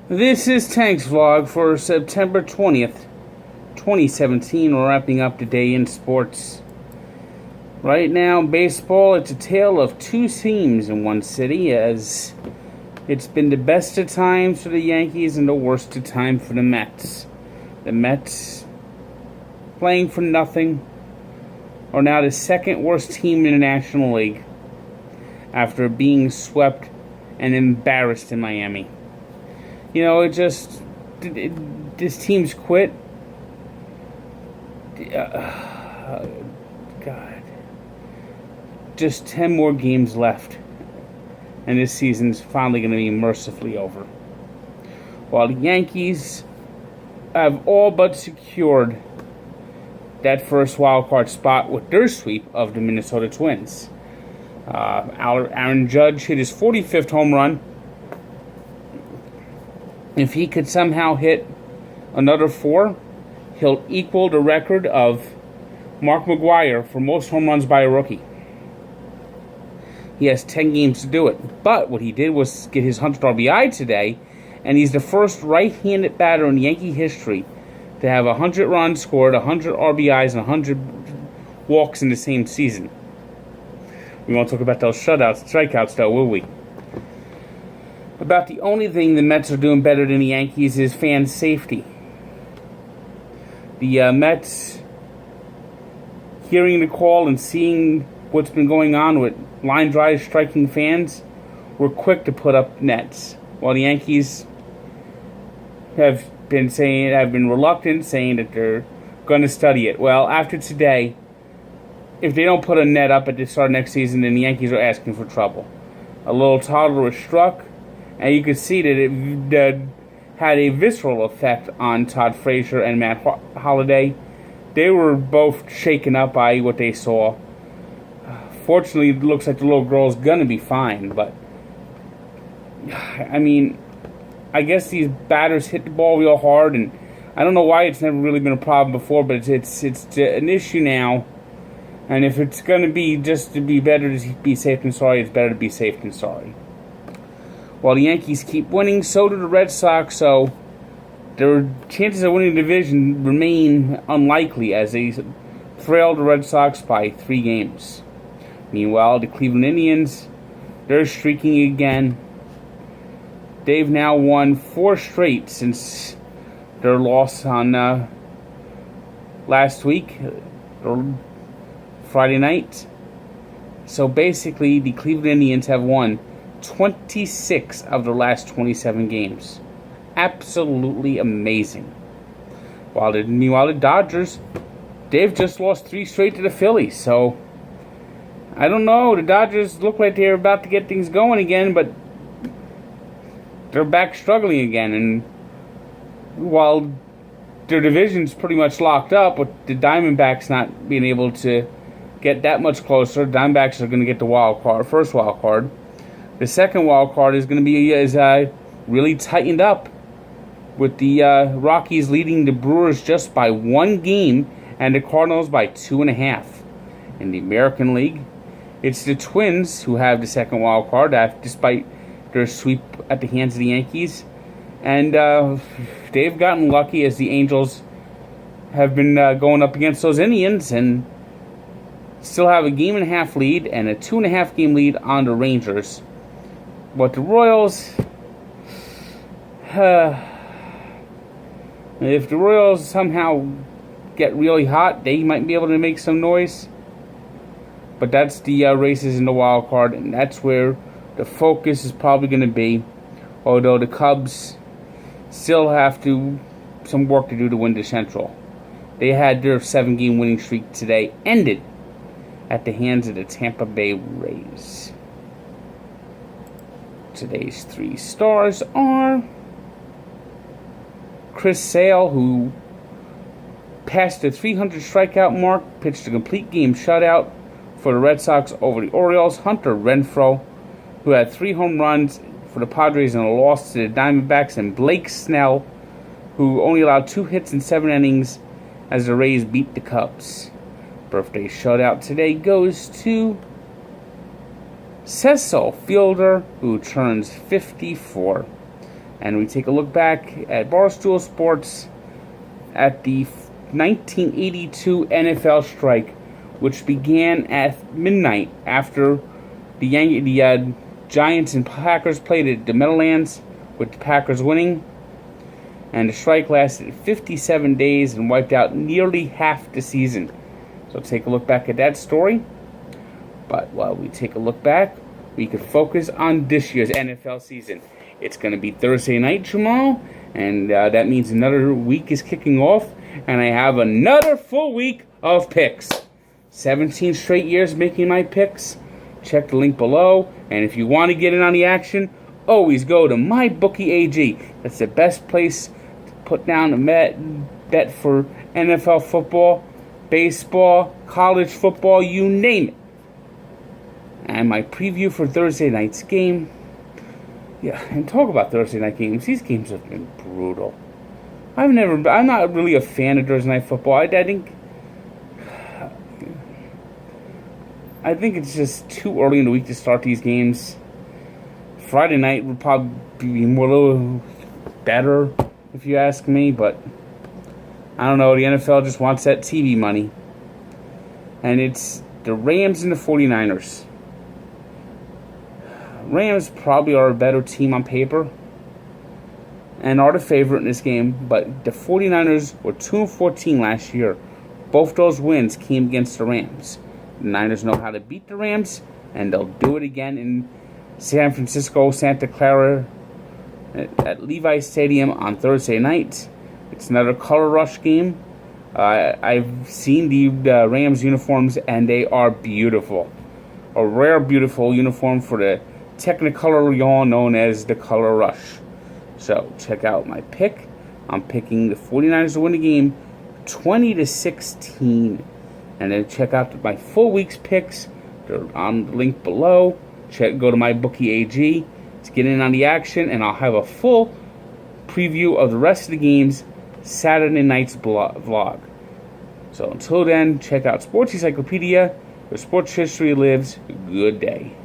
This is Tank's vlog for September 20th, 2017. We're wrapping up the day in sports. Right now, baseball, it's a tale of two teams in one city, as it's been the best of times for the Yankees and the worst of time for the Mets. The Mets, playing for nothing, are now the second worst team in the National League after being swept and embarrassed in Miami. You know, this team's quit. God. Just 10 more games left. And this season's finally going to be mercifully over. While the Yankees have all but secured that first wildcard spot with their sweep of the Minnesota Twins. Aaron Judge hit his 45th home run. If he could somehow hit another 4, he'll equal the record of Mark McGwire for most home runs by a rookie. He has 10 games to do it. But what he did was get his 100th RBI today, and he's the first right-handed batter in Yankee history to have 100 runs scored, 100 RBIs, and 100 walks in the same season. We won't talk about those shutouts, strikeouts, though, will we? About the only thing the Mets are doing better than the Yankees is fan safety. The Mets, hearing the call and seeing what's been going on with line drives striking fans, were quick to put up nets, while the Yankees have been reluctant, saying that they're going to study it. Well, after today, if they don't put a net up at the start of next season, then the Yankees are asking for trouble. A little toddler was struck, and you could see that it had a visceral effect on Todd Frazier and Matt Holliday. They were both shaken up by what they saw. Fortunately, it looks like the little girl's going to be fine, but I mean, I guess these batters hit the ball real hard, and I don't know why it's never really been a problem before, but it's an issue now. And if it's going to be just to be better to be safe than sorry, it's better to be safe than sorry. While the Yankees keep winning, so do the Red Sox, so their chances of winning the division remain unlikely as they trail the Red Sox by 3 games. Meanwhile, the Cleveland Indians, they're streaking again. They've now won 4 straight since their loss on last week, or Friday night. So basically, the Cleveland Indians have won 26 of their last 27 games. Absolutely amazing. Meanwhile, the Dodgers, they've just lost 3 straight to the Phillies. So, I don't know. The Dodgers look like they're about to get things going again, but they're back struggling again. And while their division's pretty much locked up, with the Diamondbacks not being able to get that much closer, the Diamondbacks are going to get the first wild card. The second wild card is going to be really tightened up, with the Rockies leading the Brewers just by 1 game and the Cardinals by 2.5. In the American League, it's the Twins who have the second wild card, despite their sweep at the hands of the Yankees. And they've gotten lucky, as the Angels have been going up against those Indians and still have a 1.5 game lead and a 2.5 game lead on the Rangers. But the Royals, if the Royals somehow get really hot, they might be able to make some noise. But that's the races in the wild card, and that's where the focus is probably going to be. Although the Cubs still have some work to do to win the Central. They had their 7-game winning streak today ended at the hands of the Tampa Bay Rays. Today's 3 stars are Chris Sale, who passed the 300 strikeout mark, pitched a complete game shutout for the Red Sox over the Orioles. Hunter Renfroe, who had 3 home runs for the Padres in a loss to the Diamondbacks. And Blake Snell, who only allowed 2 hits in 7 innings as the Rays beat the Cubs. Birthday shutout today goes to Cecil Fielder, who turns 54. And we take a look back at Barstool Sports at the 1982 NFL strike, which began at midnight after the Giants and Packers played at the Meadowlands, with the Packers winning. And the strike lasted 57 days and wiped out nearly half the season. So take a look back at that story. But while we take a look back, we could focus on this year's NFL season. It's going to be Thursday night tomorrow, and that means another week is kicking off, and I have another full week of picks. 17 straight years making my picks. Check the link below, and if you want to get in on the action, always go to MyBookieAG. That's the best place to put down a bet for NFL football, baseball, college football, you name it. And my preview for Thursday night's game. Yeah, and talk about Thursday night games. These games have been brutal. I'm not really a fan of Thursday night football. I think it's just too early in the week to start these games. Friday night would probably be a little better, if you ask me, but I don't know. The NFL just wants that TV money. And it's the Rams and the 49ers. Rams probably are a better team on paper and are the favorite in this game, but the 49ers were 2-14 last year. Both those wins came against the Rams. The Niners know how to beat the Rams, and they'll do it again in San Francisco, Santa Clara, at Levi Stadium on Thursday night. It's another color rush game. I've seen the Rams uniforms, and they are beautiful. A rare, beautiful uniform for the Technicolor yarn known as the Color Rush. So check out my pick. I'm picking the 49ers to win the game 20-16. And then check out my full week's picks. They're on the link below. Go to MyBookieAG to get in on the action, and I'll have a full preview of the rest of the games Saturday night's vlog. So until then, check out Sports Encyclopedia, where sports history lives. Good day.